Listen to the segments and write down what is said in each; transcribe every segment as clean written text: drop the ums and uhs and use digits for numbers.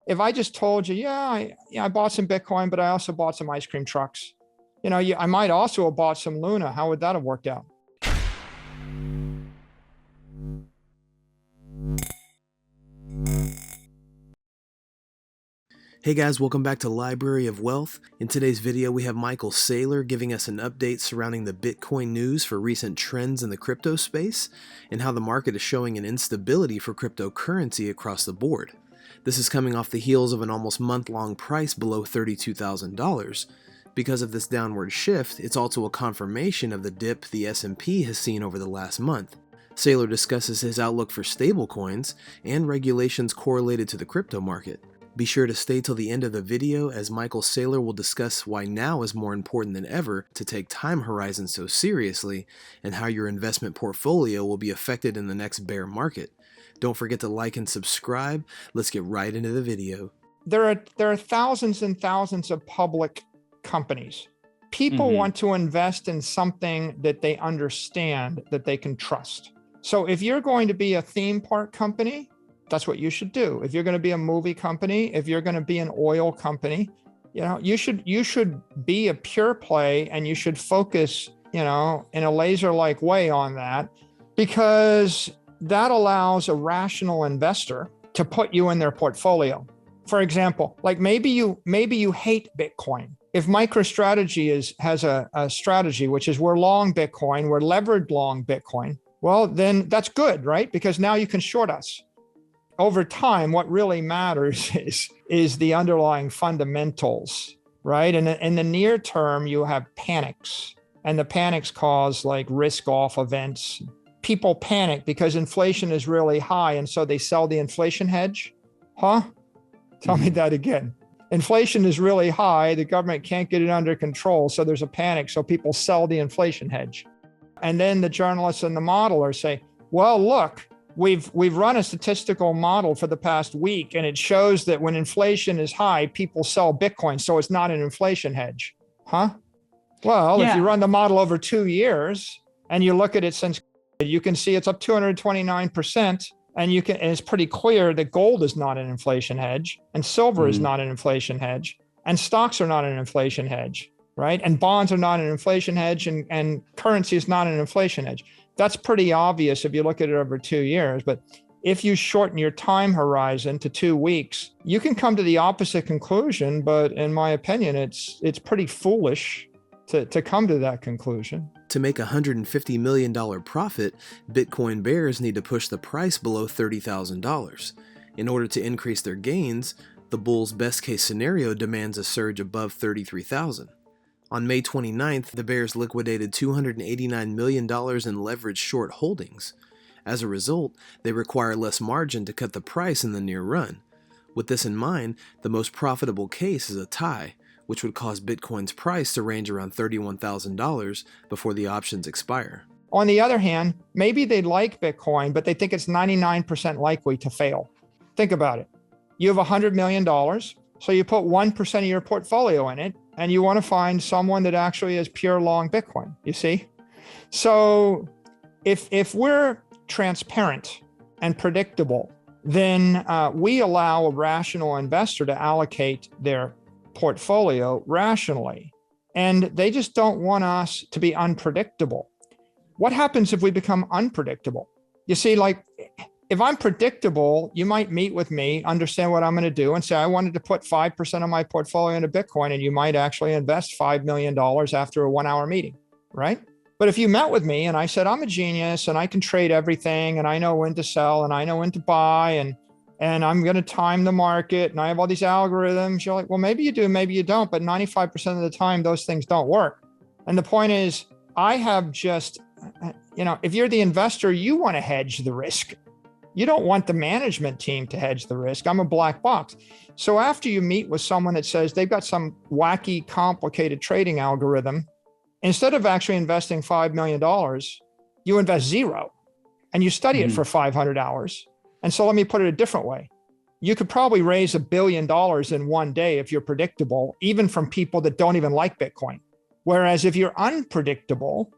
If I just told you, I bought some Bitcoin, but I also bought some ice cream trucks. I might also have bought some Luna. How would that have worked out? Hey guys, welcome back to Library of Wealth. In today's video, we have Michael Saylor giving us an update surrounding the Bitcoin news for recent trends in the crypto space and how the market is showing an instability for cryptocurrency across the board. This is coming off the heels of an almost month-long price below $32,000. Because of this downward shift, it's also a confirmation of the dip the S&P has seen over the last month. Saylor discusses his outlook for stablecoins and regulations correlated to the crypto market. Be sure to stay till the end of the video, as Michael Saylor will discuss why now is more important than ever to take time horizons so seriously, and how your investment portfolio will be affected in the next bear market. Don't forget to like and subscribe. Let's get right into the video. There are thousands and thousands of public companies. People want to invest in something that they understand, that they can trust. So if you're going to be a theme park company, that's what you should do. If you're going to be a movie company, if you're going to be an oil company, you should be a pure play, and you should focus, in a laser-like way on that, because that allows a rational investor to put you in their portfolio. For example, like maybe you hate Bitcoin. If MicroStrategy has a strategy, which is we're long Bitcoin, we're levered long Bitcoin, well, then that's good, right? Because now you can short us. Over time, what really matters is the underlying fundamentals, right? And in the near term, you have panics, and the panics cause like risk-off events. People panic because inflation is really high, and so they sell the inflation hedge. Huh? Tell me that again. Inflation is really high, the government can't get it under control, so there's a panic, so people sell the inflation hedge. And then the journalists and the modelers say, well, look, we've run a statistical model for the past week, and it shows that when inflation is high, people sell Bitcoin, so it's not an inflation hedge. Huh? Well, if you run the model over 2 years and you look at it since, you can see it's up 229%, and it's pretty clear that gold is not an inflation hedge, and silver is not an inflation hedge, and stocks are not an inflation hedge, right? And bonds are not an inflation hedge, and currency is not an inflation hedge. That's pretty obvious if you look at it over 2 years. But if you shorten your time horizon to 2 weeks, you can come to the opposite conclusion. But in my opinion, it's pretty foolish to come to that conclusion. To make a $150 million profit, Bitcoin bears need to push the price below $30,000. In order to increase their gains, the bulls' best-case scenario demands a surge above $33,000. On May 29th, the bears liquidated $289 million in leveraged short holdings. As a result, they require less margin to cut the price in the near run. With this in mind, the most profitable case is a tie, which would cause Bitcoin's price to range around $31,000 before the options expire. On the other hand, maybe they like Bitcoin, but they think it's 99% likely to fail. Think about it. You have $100 million, so you put 1% of your portfolio in it, and you want to find someone that actually is pure long Bitcoin, you see? So if we're transparent and predictable, then we allow a rational investor to allocate their portfolio rationally. And they just don't want us to be unpredictable. What happens if we become unpredictable? You see, like, if I'm predictable, you might meet with me, understand what I'm going to do, and say, I wanted to put 5% of my portfolio into Bitcoin, and you might actually invest $5 million after a 1-hour meeting, right? But if you met with me and I said, I'm a genius and I can trade everything, and I know when to sell and I know when to buy, and I'm going to time the market, and I have all these algorithms, you're like, well, maybe you do, maybe you don't, but 95% of the time, those things don't work. And the point is, I have just, if you're the investor, you want to hedge the risk. You don't want the management team to hedge the risk. I'm a black box. So after you meet with someone that says they've got some wacky, complicated trading algorithm, instead of actually investing $5 million, you invest zero, and you study it for 500 hours. And so let me put it a different way. You could probably raise $1 billion in one day if you're predictable, even from people that don't even like Bitcoin. Whereas if you're unpredictable,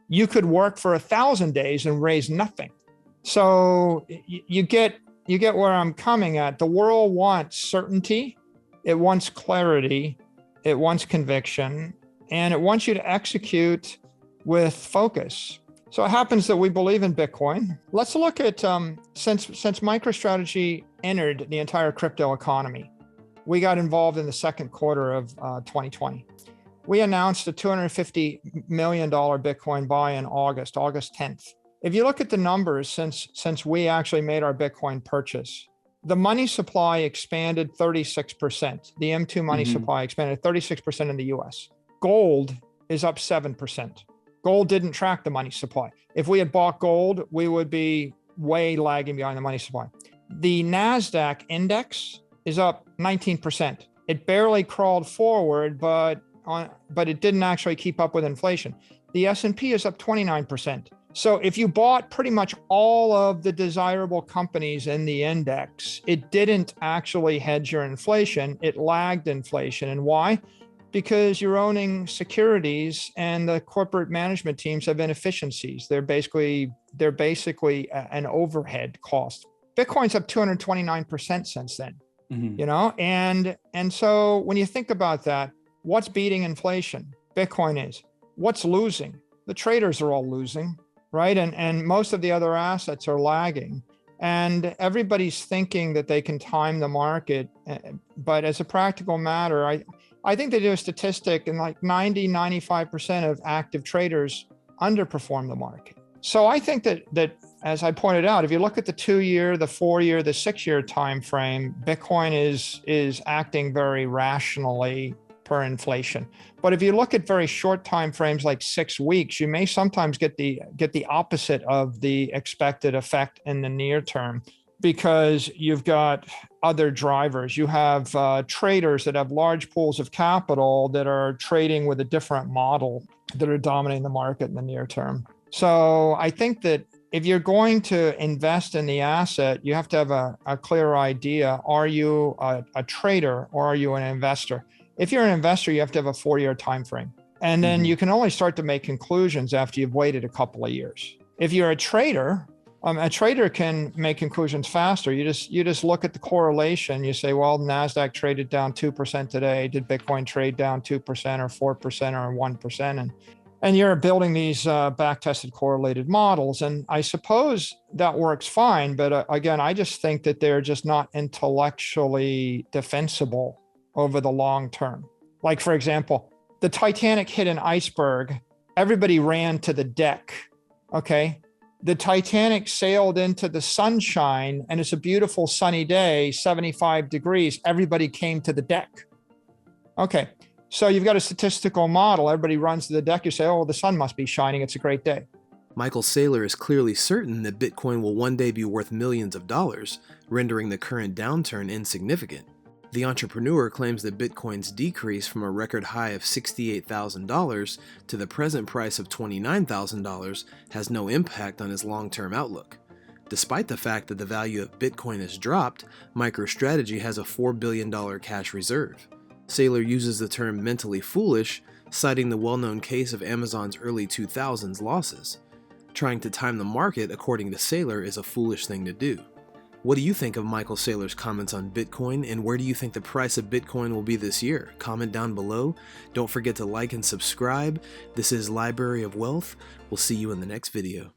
you could work for 1,000 days and raise nothing. So you get you get where I'm coming at. The world wants certainty, it wants clarity, it wants conviction, and it wants you to execute with focus. So it happens that we believe in Bitcoin. Let's look at since MicroStrategy entered the entire crypto economy, we got involved in the second quarter of 2020. We announced a $250 million Bitcoin buy in August 10th. If you look at the numbers since we actually made our Bitcoin purchase, the money supply expanded 36%. The M2 money supply expanded 36% in the US. Gold is up 7%. Gold didn't track the money supply. If we had bought gold, we would be way lagging behind the money supply. The NASDAQ index is up 19%. It barely crawled forward, but it didn't actually keep up with inflation. The S&P is up 29%. So if you bought pretty much all of the desirable companies in the index, it didn't actually hedge your inflation. It lagged inflation. And why? Because you're owning securities and the corporate management teams have inefficiencies. They're basically an overhead cost. Bitcoin's up 229% since then, you know? And so when you think about that, what's beating inflation? Bitcoin is. What's losing? The traders are all losing, right? And most of the other assets are lagging. And everybody's thinking that they can time the market. But as a practical matter, I think they do a statistic and like 95% of active traders underperform the market. So I think that as I pointed out, if you look at the 2-year, the 4-year, the 6-year time frame, Bitcoin is acting very rationally per inflation. But if you look at very short time frames like 6 weeks, you may sometimes get the opposite of the expected effect in the near term, because you've got other drivers. You have traders that have large pools of capital that are trading with a different model that are dominating the market in the near term. So I think that if you're going to invest in the asset, you have to have a clear idea. Are you a trader or are you an investor? If you're an investor, you have to have a 4-year time frame. And then you can only start to make conclusions after you've waited a couple of years. If you're a trader can make conclusions faster. You just look at the correlation. You say, well, NASDAQ traded down 2% today. Did Bitcoin trade down 2% or 4% or 1%? And you're building these back-tested correlated models. And I suppose that works fine. But again, I just think that they're just not intellectually defensible over the long term. Like, for example, the Titanic hit an iceberg. Everybody ran to the deck, okay? The Titanic sailed into the sunshine, and it's a beautiful sunny day, 75 degrees. Everybody came to the deck. Okay, so you've got a statistical model. Everybody runs to the deck. You say, oh, the sun must be shining. It's a great day. Michael Saylor is clearly certain that Bitcoin will one day be worth millions of dollars, rendering the current downturn insignificant. The entrepreneur claims that Bitcoin's decrease from a record high of $68,000 to the present price of $29,000 has no impact on his long-term outlook. Despite the fact that the value of Bitcoin has dropped, MicroStrategy has a $4 billion cash reserve. Saylor uses the term mentally foolish, citing the well-known case of Amazon's early 2000s losses. Trying to time the market, according to Saylor, is a foolish thing to do. What do you think of Michael Saylor's comments on Bitcoin, and where do you think the price of Bitcoin will be this year? Comment down below. Don't forget to like and subscribe. This is Library of Wealth. We'll see you in the next video.